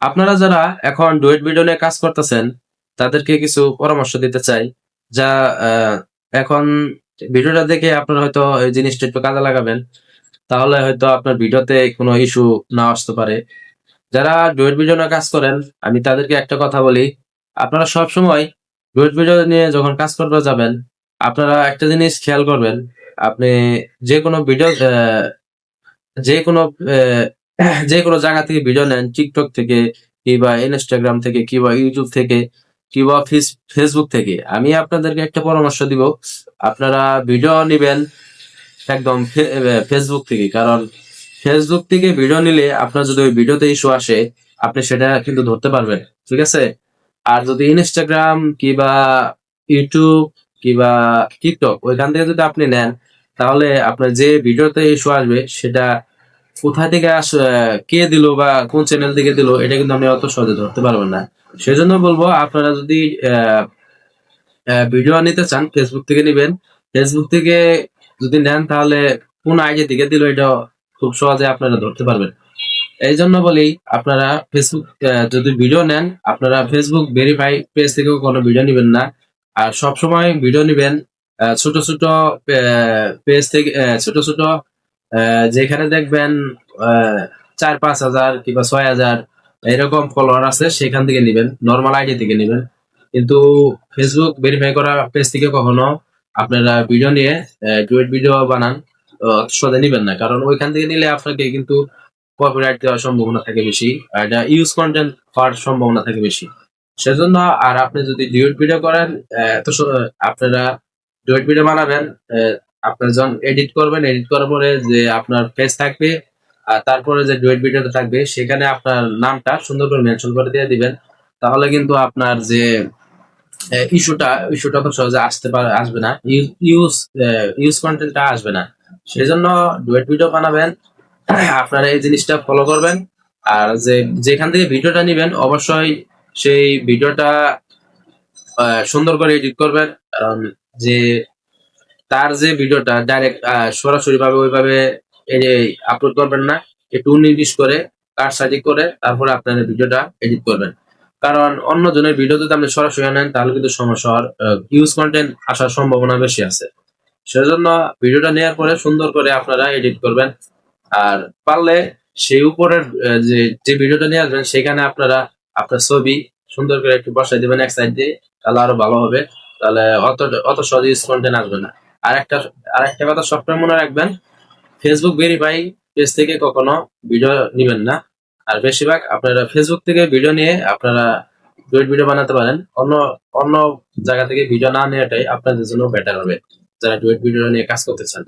আপনারা যারা এখন ডুয়েট ভিডিও নিয়ে কাজ করতেছেন, তাদেরকে কিছু পরামর্শ দিতে চাই। যা এখন ভিডিওটা দেখে আপনারা হয়তো এই জিনিসটা একটু কাজে লাগাবেন। তাহলে হয়তো আপনার ভিডিওতে কোনো ইস্যু না আসতে পারে। যারা ডুয়েট ভিডিও নিয়ে কাজ করেন, আমি তাদেরকে একটা কথা বলি, আপনারা সবসময় ডুয়েট ভিডিও নিয়ে যখন কাজ করতে যাবেন, আপনারা একটা জিনিস খেয়াল করবেন। আপনি যেকোনো ভিডিও যেকোনো যেকোনো জায়গা থেকে ভিডিও নেন, TikTok থেকে কিংবা Instagram থেকে কিংবা YouTube থেকে কিংবা Facebook থেকে। আমি আপনাদেরকে একটা পরামর্শ দিব। আপনারা ভিডিও নিবেন একদম Facebook থেকে। কারণ Facebook থেকে ভিডিও নিলে আপনার যদি ওই ভিডিওতে ইস্যু আসে, আপনি সেটা কিন্তু ধরতে পারবেন। ঠিক আছে? আর যদি Instagram কিংবা YouTube কিংবা TikTok ওইখান থেকে যদি আপনি নেন, তাহলে আপনার যে ভিডিওতে ইস্যু আসবে সেটা কোথা থেকে কে দিল বা কোন চ্যানেল থেকে দিল, এটা কিন্তু আপনি অত সহজে ধরতে পারবেন না। সেজন্য বলবো, আপনারা যদি ভিডিও নিতে চান ফেসবুক থেকে নিবেন। ফেসবুক থেকে যদি নেন, তাহলে কোন আইডি থেকে দিল এটা খুব সহজে আপনারা ধরতে পারবেন। এই জন্য বলি, আপনারা ফেসবুক যদি ভিডিও নেন, আপনারা ফেসবুক ভেরিফাই পেজ থেকেও কোনো ভিডিও নিবেন না। আর সবসময় ভিডিও নিবেন ছোট ছোট পেজ থেকে, ছোট ছোট যেখানে দেখবেন 4-5 হাজার কিংবা 6 হাজার এরকম ফলোয়ার আছে, সেখান থেকে নিবেন, নর্মাল আইডি থেকে নিবেন। কিন্তু ফেসবুক ভেরিফাই করা পেজ থেকে কখনো আপনারা ভিডিও নিয়ে ডুয়েট ভিডিও বানান সদে নিবেন না। কারণ ওইখান থেকে নিলে আপনাকে কিন্তু কপিরাইট দেওয়ার সম্ভাবনা থাকে বেশি, আর এটা ইউজ কন্টেন্ট হওয়ার সম্ভাবনা থাকে বেশি। সেজন্য, আর আপনি যদি ডুয়েট ভিডিও করেন, আপনারা ডুয়েট ভিডিও বানাবেন, আপনার যখন এডিট করবেন, এডিট করার পরে যে আপনার ফেস থাকবে, আর তারপরে যে ডুয়েট ভিডিওটা থাকবে সেখানে আপনার নামটা সুন্দর করে মেনশন করে দিয়ে দিবেন। তাহলে কিন্তু আপনার যে ইস্যুটা তো সহজে আসবে না, ইউজ ইউজ কন্টেন্টটা আসবে না। সেজন্য ডুয়েট ভিডিও বানাবেন, আপনারা এই জিনিসটা ফলো করবেন। আর যেখান থেকে ভিডিওটা নিবেন, অবশ্যই সেই ভিডিওটা সুন্দর করে এডিট করবেন। কারণ যে তার যে ভিডিওটা ডাইরেক্ট সরাসরি ভাবে ওইভাবে আপলোড করবেন না, একটু নির্দিষ্ট করে কাটসাজি করে তারপরে আপনার ভিডিওটা এডিট করবেন। কারণ অন্য জনের ভিডিও যদি আপনি সরাসরি নেন, তাহলে কিন্তু সমস্যা হওয়ার, ইউজ কন্টেন্ট আসার সম্ভাবনা বেশি আছে। সেজন্য ভিডিওটা নেওয়ার পরে সুন্দর করে আপনারা এডিট করবেন। আর পারলে সেই উপরের যে ভিডিওটা নিয়ে আসবেন, সেখানে আপনারা আপনার ছবি সুন্দর করে একটু বসাই দিবেন এক সাইড দিয়ে, তাহলে আরো ভালো হবে। তাহলে অত অত সহজে কন্টেন্ট আসবে না। আরেকটা আরেকটা কথা সবসময় মনে রাখবেন, ফেসবুক ভেরিফাই পেজ থেকে কখনো ভিডিও নিবেন না। আর বেশিরভাগ আপনারা ফেসবুক থেকে ভিডিও নিয়ে আপনারা ডুয়েট ভিডিও বানাতে পারেন। অন্য অন্য জায়গা থেকে ভিডিও না নেওয়াটাই আপনাদের জন্য বেটার হবে, যারা ডুয়েট ভিডিও নিয়ে কাজ করতে চান।